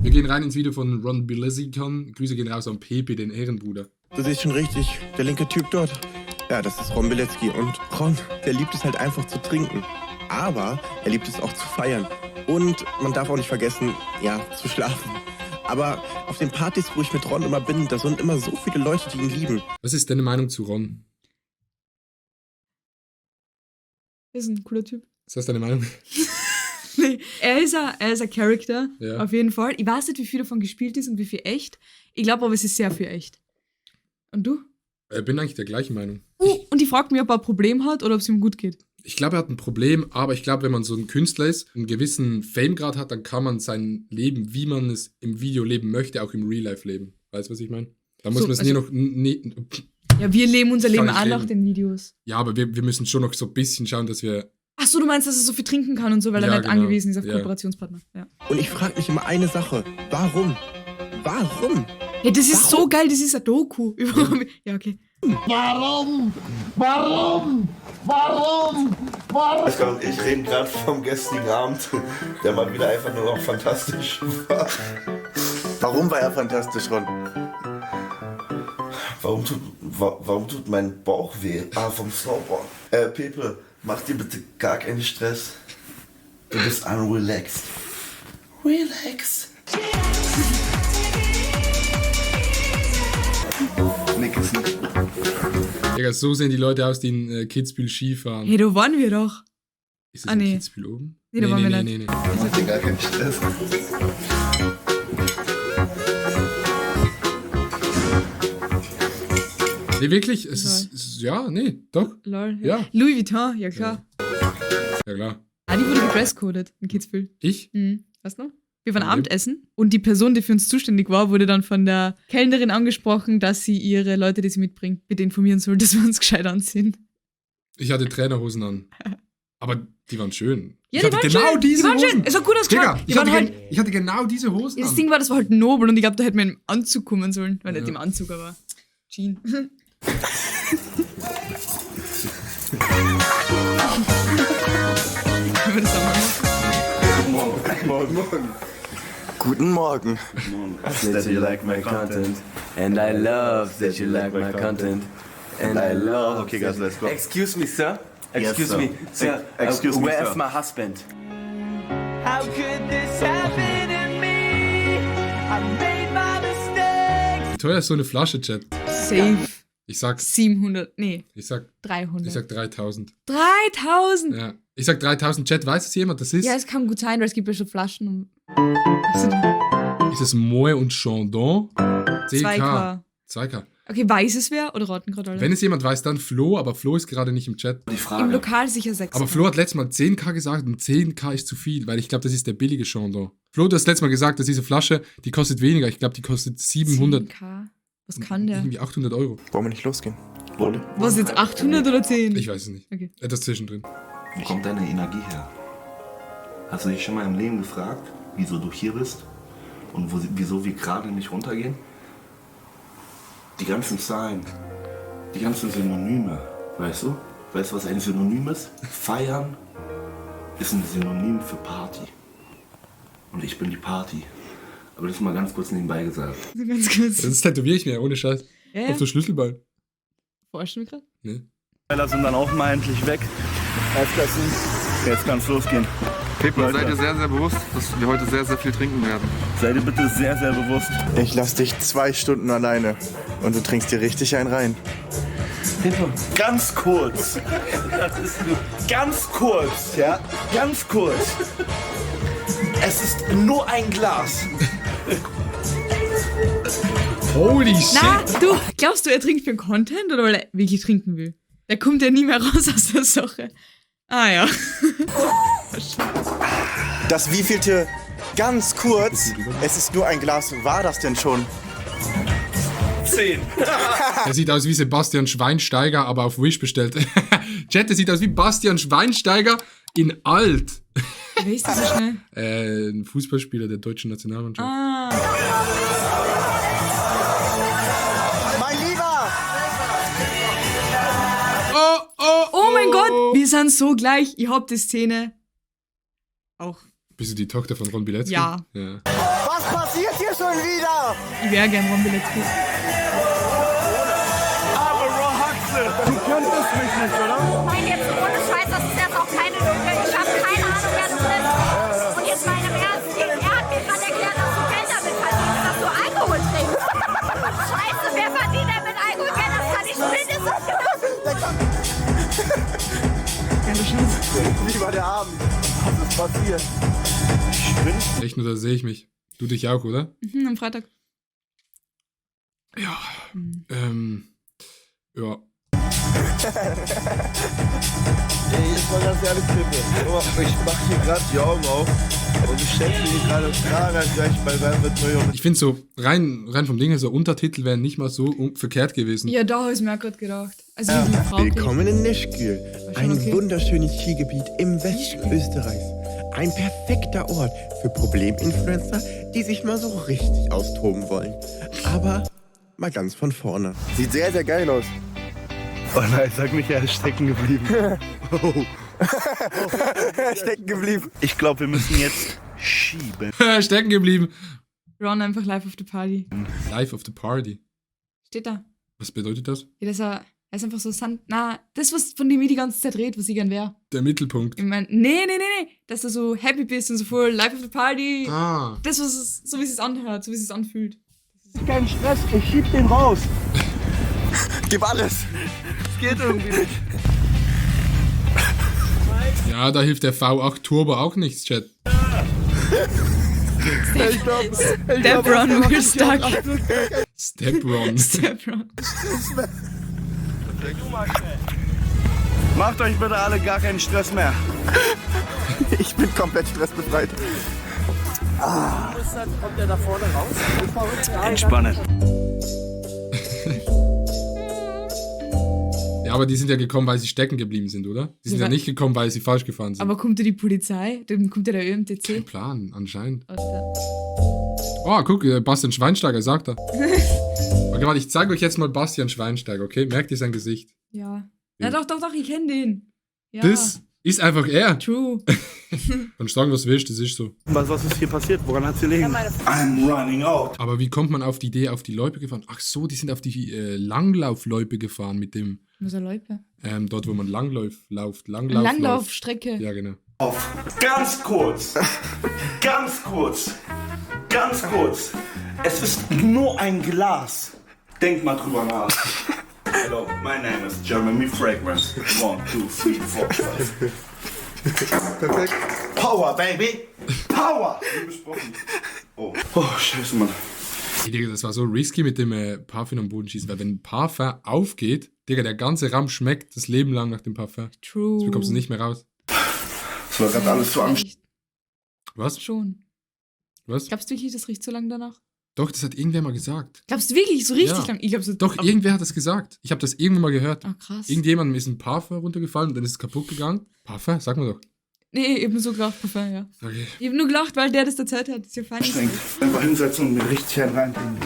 Wir gehen rein ins Video von Ron Bilezikan. Grüße gehen raus an Pepe, den Ehrenbruder. Du siehst schon richtig, der linke Typ dort. Ja, das ist Ron Bilecki. Und Ron, der liebt es halt einfach zu trinken. Aber er liebt es auch zu feiern. Und man darf auch nicht vergessen, ja, zu schlafen. Aber auf den Partys, wo ich mit Ron immer bin, da sind immer so viele Leute, die ihn lieben. Was ist deine Meinung zu Ron? Er ist ein cooler Typ. Ist das deine Meinung? Nee, er ist ein Charakter, Ja. auf jeden Fall. Ich weiß nicht, wie viel davon gespielt ist und wie viel echt. Ich glaube aber, es ist sehr viel echt. Und du? Bin eigentlich der gleichen Meinung. Und die fragt mich, ob er ein Problem hat oder ob es ihm gut geht. Ich glaube, er hat ein Problem, aber ich glaube, wenn man so ein Künstler ist, einen gewissen Famegrad hat, dann kann man sein Leben, wie man es im Video leben möchte, auch im Real Life leben. Weißt du, was ich meine? Da muss So, man es also- nie. Ja, wir leben unser Kann Leben ich auch nach leben. den Videos. Ja, aber wir müssen schon noch so ein bisschen schauen, dass wir. Ach so, du meinst, dass er so viel trinken kann und so, weil er Ja, nicht genau. angewiesen ist auf Ja. Kooperationspartner. Ja. Und ich frage mich immer eine Sache. Warum? Warum? Hey, das ist so geil, das ist ein Doku. Ja, okay. Ich rede gerade vom gestrigen Abend, der mal wieder einfach nur noch fantastisch war. Warum war er fantastisch, Ron? Warum tut mein Bauch weh? Vom Snowboard. Pepe, mach dir bitte gar keinen Stress. Du bist unrelaxed. Relax. Nick ist nicht. Digga, so sehen die Leute aus, die in Kitzbühel Skifahren. Hey, da waren wir doch. Ist das Ah, in nee. Kitzbühel oben? Nee, da waren wir nicht. Nee. Mach dir gar keinen Stress. Nee, wirklich? Ja, nee, doch. Lol. Ja. Louis Vuitton, ja klar. Ja, klar. Ah, die wurde gedresscodet in Kitzbühel. Ich? Weißt du noch? Wir waren Ja. Abendessen und die Person, die für uns zuständig war, wurde dann von der Kellnerin angesprochen, dass sie ihre Leute, die sie mitbringt, bitte informieren soll, dass wir uns gescheit anziehen. Ich hatte Trainerhosen an. Aber die waren schön. Ja, ich die hatte waren genau schön. diese Die waren Hosen. schön. Es sah gut aus, Digga, klar. Die ich waren hatte, halt. ich hatte genau diese Hosen Das an. Ding war, das war halt nobel und ich glaube, da hätte man im Anzug kommen sollen. Weil nicht Ja. im Anzug, aber Jean. Können wir das auch machen? Guten Morgen. That you like my content, and I love that you like my content, and I love. Okay, guys, let's go. Excuse me, sir. Yes, Excuse sir. me, sir. Excuse me, where's sir. my husband? How could this happen to me? I made my mistakes. Wie teuer ist so eine Flasche, Chat? Safe. Ich sag 700, nee, Ich sag 300. 3000. 3000! Ja. Ich sag 3000. Chat, weiß es jemand, das ist? Ja, es kann gut sein, weil es gibt ja schon Flaschen um. Also, Ist es Moet und Chandon? 2K. 2K. Okay, weiß es wer oder raten gerade alle? Wenn es jemand weiß, dann Flo, aber Flo ist gerade nicht im Chat. Die Im Frage. Lokal sicher 6. Aber Flo hat letztes Mal 10k gesagt und 10k ist zu viel, weil ich glaube, das ist der billige Chandon. Flo, du hast letztes Mal gesagt, dass diese Flasche, die kostet weniger. Ich glaube, die kostet 700, 10K. Was kann der? irgendwie 800 Euro. Wollen wir nicht losgehen? Was jetzt 800 oder 10? Ich weiß es nicht. Okay. Etwas zwischendrin. Wo kommt deine Energie her? Hast du dich schon mal im Leben gefragt, wieso du hier bist? Und wieso wir gerade nicht runtergehen? Die ganzen Zahlen, die ganzen Synonyme, weißt du? Weißt du, was ein Synonym ist? Feiern ist ein Synonym für Party. Und ich bin die Party. Aber das mal ganz kurz nebenbei gesagt. So ganz kurz. Das tätowiere ich mir, ohne Scheiß. Ja, Auf so Schlüsselbein. Forschen wir gerade? Ne? Leider sind dann auch mal endlich weg. Aufpassen. Jetzt kann's losgehen. Pepe, seid ihr sehr, sehr bewusst, dass wir heute sehr, sehr viel trinken werden. Seid ihr bitte sehr, sehr bewusst. Ich lass dich 2 Stunden alleine und du trinkst dir richtig einen rein. Ganz kurz. Das ist nur ganz kurz, ja? Ganz kurz. Es ist nur ein Glas. Holy shit! Na, du, glaubst du, er trinkt für den Content oder weil er wirklich trinken will? Der kommt ja nie mehr raus aus der Sache. Ah ja. Das wievielte ganz kurz, es ist nur ein Glas, war das denn schon? 10. Er sieht aus wie Sebastian Schweinsteiger, aber auf Wish bestellt. Chat, der sieht aus wie Bastian Schweinsteiger in alt. Wer ist das so schnell? Ein Fußballspieler der deutschen Nationalmannschaft. Ah. Mein Lieber! Oh mein Gott, wir sind so gleich. Ich hab die Szene auch. Bist du die Tochter von Ron Bilecki? Ja. Ja. Was passiert hier schon wieder? Ich wäre gern Rombelecki. Aber Rohaxe, du könntest mich nicht, oder? Nein, jetzt ohne Scheiß, das ist jetzt auch keine Lüge. Ich habe keine Ahnung, wer du bist. Und jetzt meine im Ernst, er hat mir gerade erklärt, dass du Geld damit verdienst, dass du Alkohol trinkst. Scheiße, wer verdient denn mit Alkohol Geld? Das kann ich mindestens genauso. Wie war der Abend? Was ist passiert? Echt nur, da sehe ich mich. Du dich auch, oder? Mhm, am Freitag. Ja. Ja. Ey, jetzt mal ganz ehrlich, Kippe. Ich mach hier gerade die Augen auf und ich schenke mir gerade gleich bei Wer wird Millionär. Ich finde so, rein vom Ding her, so Untertitel wären nicht mal so verkehrt gewesen. Ja, da habe ich mir auch gerade gedacht. Also wie die Frau. Willkommen in Nischgül, ein okay. wunderschönes Skigebiet im Westen Österreichs. Ein perfekter Ort für Probleminfluencer, die sich mal so richtig austoben wollen. Aber mal ganz von vorne. Sieht sehr, sehr geil aus. Oh nein, sag nicht, er ist stecken geblieben. Stecken geblieben. Ich glaube, wir müssen jetzt schieben. Stecken geblieben. Ron einfach live auf der Party. Life of the Party. Steht da. Was bedeutet das? Ja, er ist einfach so das, was von dem ich die ganze Zeit rede, was ich gern wäre. Der Mittelpunkt. Ich meine, nee. Dass du so happy bist und so voll live auf der Party. Ah. Das, was es, so wie es sich anhört, so wie es sich anfühlt. Kein Stress, ich schieb den raus. Gib alles. Es geht irgendwie nicht. Ja, da hilft der V8 Turbo auch nichts, Chat. Ich glaube, Step Ron, we're stuck. Step Ron. Step Ron. Macht euch bitte alle gar keinen Stress mehr. Ich bin komplett stressbefreit. Kommt der da vorne raus? Entspannen. Ja, aber die sind ja gekommen, weil sie stecken geblieben sind, oder? Die sind ja nicht gekommen, weil sie falsch gefahren sind. Aber kommt ja die Polizei? Dann kommt ja der ÖMTC. Kein Plan, anscheinend. Oder? Oh, guck, Bastian Schweinsteiger, sagt er. Okay, warte, ich zeige euch jetzt mal Bastian Schweinsteiger, okay? Merkt ihr sein Gesicht? Ja. Ja, doch, ich kenne den. Ja. Das ist einfach er. True. Und sagen, was willst, das ist so. Was ist hier passiert? Woran hat sie liegen? I'm running out. Aber wie kommt man auf die Idee, auf die Loipe gefahren? Ach so, die sind auf die Langlaufloipe gefahren mit dem... Was ist eine Loipe? Dort, wo man lauft. Langlaufstrecke. Ja, genau. Ganz kurz. Es ist nur ein Glas. Denk mal drüber nach. Hello, my name is Jeremy Fragrance. 1, 2, 3, 4, 5. Perfekt. Power, baby! Power! Wie besprochen. Oh, scheiße, Mann. Hey, Digga, das war so risky mit dem Parfüm am Boden schießen, weil wenn Parfum aufgeht, Digga, der ganze Raum schmeckt das Leben lang nach dem Parfum. True. Das bekommst du nicht mehr raus. Das war gerade alles zu anstrengend. Was? Schon. Was? Glaubst du wirklich, das riecht so lange danach? Doch, das hat irgendwer mal gesagt. Glaubst du wirklich so richtig Ja. lang? Ich glaub, so Doch, irgendwer hat das gesagt. Ich habe das irgendwann mal gehört. Ah, krass. Irgendjemandem ist ein Parfum runtergefallen und dann ist es kaputt gegangen. Parfum? Sag mal doch. Nee, eben so gelacht, Parfum, ja. Okay. Ich hab nur gelacht, weil der das erzählt hat. Das ist ja fein. Anstrengend. Einfach hinsetzen und mir richtig einen reintrinken.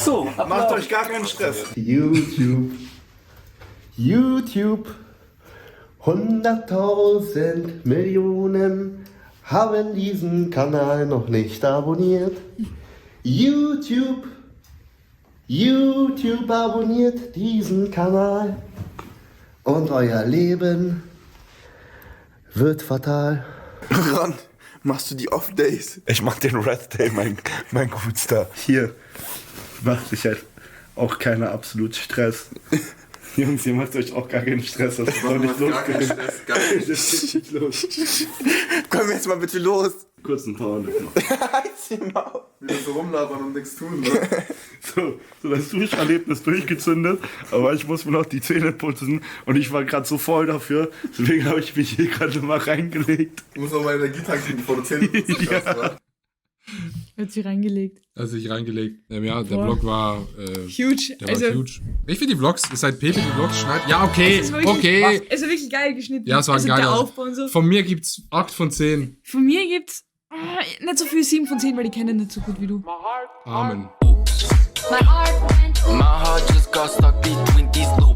So, macht euch gar keinen Stress. YouTube. 100.000 Millionen haben diesen Kanal noch nicht abonniert. YouTube abonniert diesen Kanal und euer Leben wird fatal. Ron, machst du die Off-Days? Ich mach den Red Day, mein Gutster. Hier macht sich halt auch keiner absolut Stress. Jungs, ihr macht euch auch gar keinen Stress. Das ist doch nicht losgegangen. Das ist nicht los. Komm jetzt mal bitte los. Kurz ein Power noch. Wieder so rumlabern und nichts tun, ne? So das Duscherlebnis durchgezündet, aber ich muss mir noch die Zähne putzen und ich war gerade so voll dafür, deswegen habe ich mich hier gerade mal reingelegt. Du musst auch mal Energie tanken, bevor du Zähne putzt. Ja. Hat sie reingelegt. Also ich reingelegt. Ja, der Boah. Vlog war... Huge. Der war huge. Ich finde die Vlogs, seit Pepe die Vlogs schneidet... Ja, okay, Es war wirklich, okay. Es war wirklich geil geschnitten. Ja, es war ein also geiler. der Aufbau und so. Von mir gibt's 8 von 10. Von mir gibt's nicht so viel 7 von 10, weil ich kenne nicht so gut wie du. Amen. My heart went. My heart just got stuck between these two